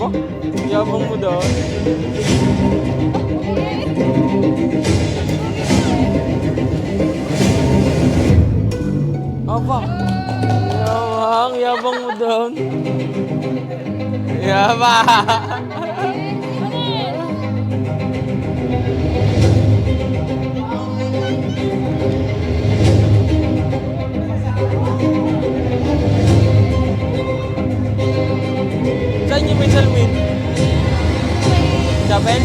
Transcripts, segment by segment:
Aba, yabang mo daw. Aba, yabang mo daw. Yabang. Saan yung may salwin? Chapel?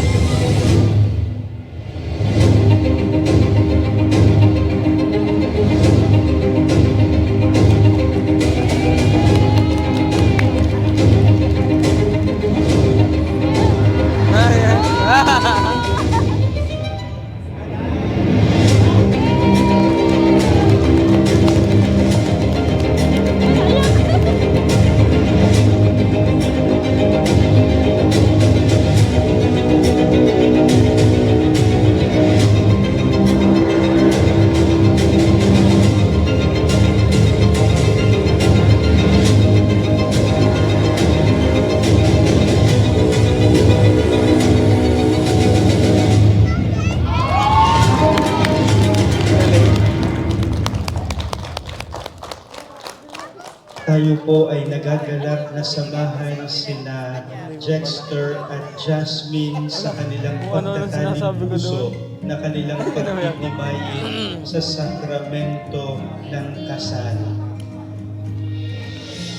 Tayo po ay nagagalak na samahan sina Jexter at Jasmine sa kanilang pagtataling puso na kanilang pagtitibayin sa sakramento ng kasal.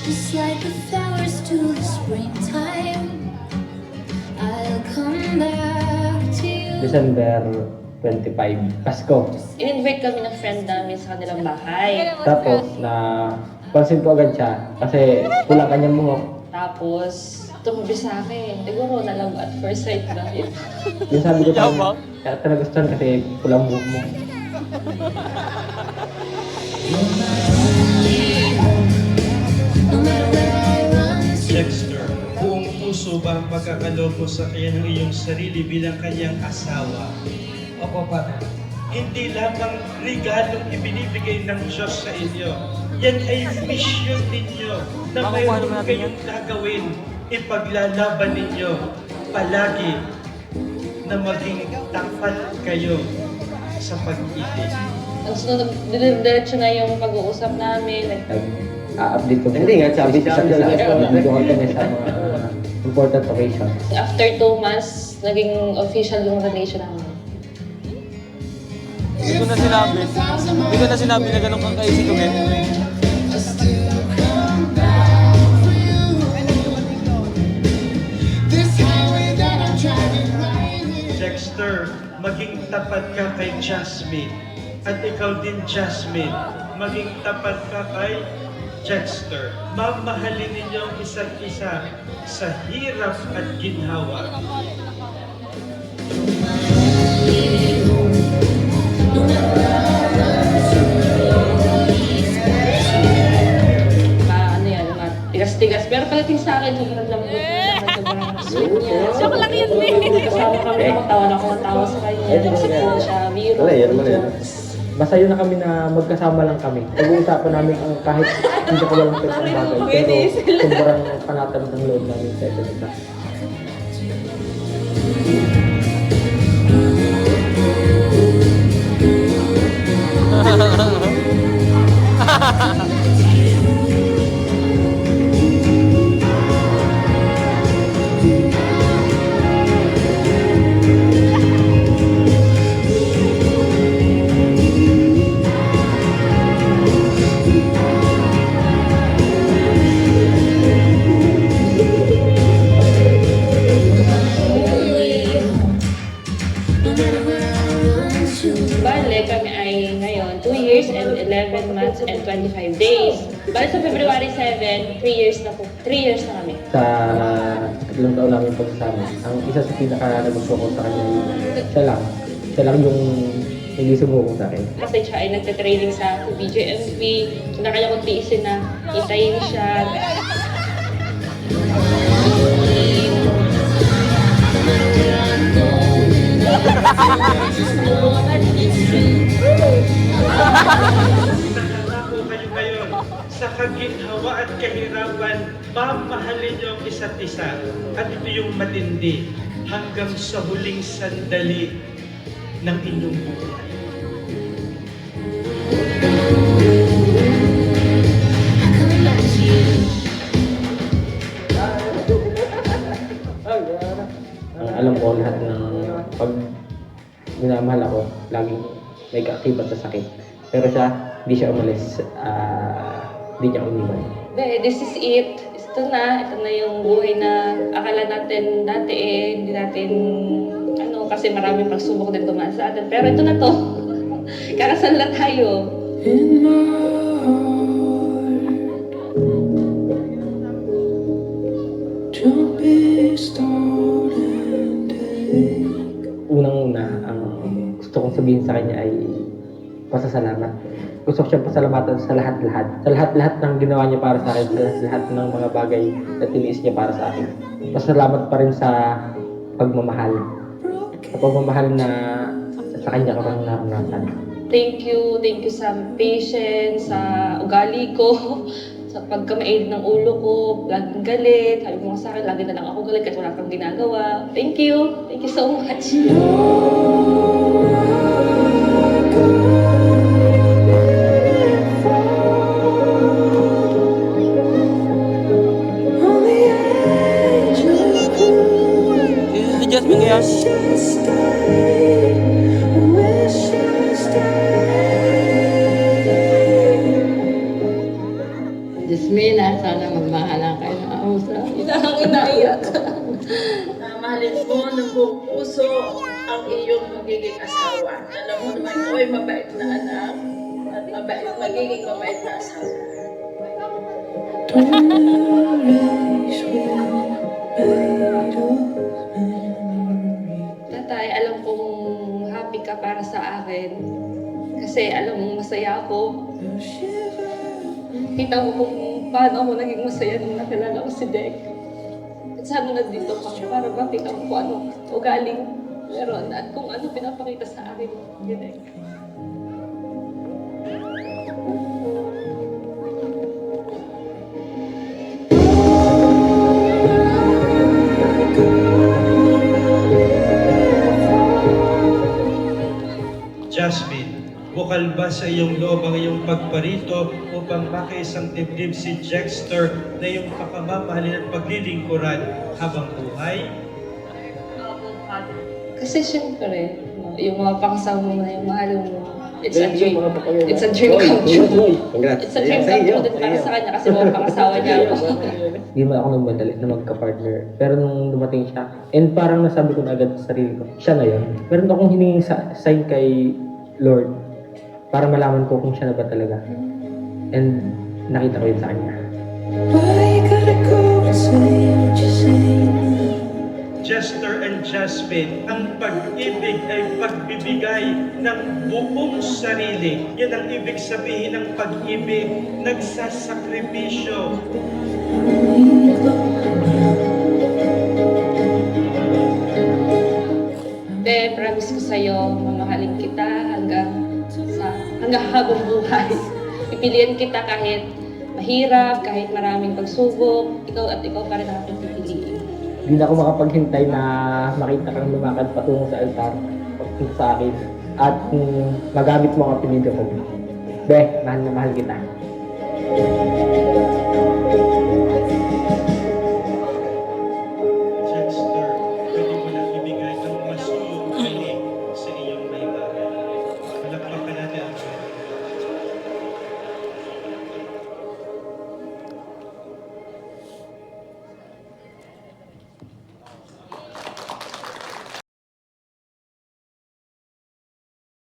Just like the flowers to the springtime, I'll come back to you. December 25, Pasko. In-invite kami ng friend namin sa kanilang bahay. Tapos pansin ko agad siya kasi pulang kanyang buhok. Tapos, tumabi sa akin. Siguro na love at first sight dahil. Yung sabi ko Yabang. kaya nagustuhan kasi pulang buhok mo. No matter where I run to, Jexter, buong puso ba ang pagkakaloko sa kanya ng iyong sarili bilang kanyang asawa? Opo, pare. Hindi lamang regalong ibinibigay ng Diyos sa inyo. Yan ay mission ninyo na Makukuha mayroon naman natin kayong gagawin. Ipaglalaban ninyo palagi na maging tapat kayo sa pag-ibig. Ang sunod, diretso na yung pag-uusap namin. Update ko. Hindi nga, sabi siya nagduduhan kami sa mga important occasions. After 2 months, naging official yung relation namin. Hindi ko na sinabi na ganun kang kaisi ko, men. Dexter, maging tapat ka kay Jasmine. At ikaw din, Jasmine, maging tapat ka kay Dexter. Mamahalin ninyo ang isa't isa sa hirap at ginhawa. Ano yan, tigas-tigas. Pero pagdating sa akin, sobrang lambot na sobrang sweet niya. Joke lang yun, kasama kami na magtawa na ako ng tawa sa kanya. Kasi po siya, biro. Basta yun na kami na magkasama lang kami. Pag-uusapan namin ang kahit hindi ko walang pwede ng bagay. Pero sobrang panatag ng loob namin sa ito nila. Bale, kami ay ngayon 2 years and 11 months and 25 days. Bale sa February 7, 3 years na po. 3 years na kami. Sa tatlong taon namin pagsasama, ang isa sa pinaka-nagusto ko sa kanya, siya lang yung hindi sumuko sa akin. Kasi siya ay nagte-training sa BJMP. Na kaya kong tiisin na itayin siya. Nangangako kayo ngayon sa kaginhawa at kahirapan Mamahalin niyo ang isa't isa. At ito yung matindi hanggang sa huling sandali ng inyong buhay. Come back to you. Alam ko lahat ng pag minamahal ako, laging may kaakibat sa sakit. Pero siya, hindi siya umalis, hindi niya umiwan. This is it. Ito na yung buhay na akala natin dati hindi natin, kasi maraming pagsubok din dumaan sa atin. Pero ito na to. Karasal na tayo. In my heart, don't be starting day. Unang-una, ang gusto kong sabihin sa kanya ay pasasalamat. Gusto ko siyang pasalamatan sa lahat-lahat. Sa lahat-lahat ng ginawa niya para sa akin, sa lahat ng mga bagay na tiniis niya para sa akin. Pasalamat pa rin sa pagmamahal. Sa pagmamahal na sa kanya ko pang naranasan. Thank you sa patience, sa ugali ko, sa pagkamaid ng ulo ko, laging galit. Sabi mo sa akin, lagi na lang ako galit kahit wala kang ginagawa. Thank you so much. On the edge of blue, This is Jasmine kaya. wish you stay, wish you stay. Jasmina, sana magmahalan kayo ng ausa. Inaiyak. Mahalin mo ng buong puso ang iyong magiging asawa. Alam mo naman, ikaw ay mabait na anak at magiging mabait na asawa. Don't erase we're made of memory. Tatay, alam kong happy ka para sa akin. Kasi alam mong masaya ako. Kita mo kung paano ako naging masaya nung nakilala ko si Dek. At sana nandito ka para makita mo kung ano ugaling meron at kung ano pinapakita sa akin ni Dek. Jasmine, bukal ba sa iyong loob ang iyong pagparito upang makaisang dibdib si Jexter na iyong pakamamahalin at paglilingkuran habang buhay? Kasi syempre, yung mga pakasama mo na yung mahal mo, it's a dream. It's a dream come true. It's a dream come true din para sa kanya kasi mga pangasawa niya ako. Hindi mo ako nagmadali na magka-partner. Pero nung dumating siya, and parang nasabi ko na agad sa sarili ko, siya na yun. Meron akong hiningin sign kay Lord para malaman ko kung siya na ba talaga. And nakita ko yun sa kanya. Why you gotta go and say what you say now? Jester and Jasmine, ang pag-ibig ay pagbibigay ng buong sarili. Yan ang ibig sabihin ng pag-ibig, nagsasakripisyo. Te, promise ko sa'yo, mamahalin kita hanggang habang buhay. Pipiliin kita kahit mahirap, kahit maraming pagsubok, ikaw pa rin ang aking pipiliin. Hindi na ako makapaghintay na makita kang lumakad patungo sa altar patungo sa akin at magamit mo ang apelido ko. Be, mahal na mahal kita.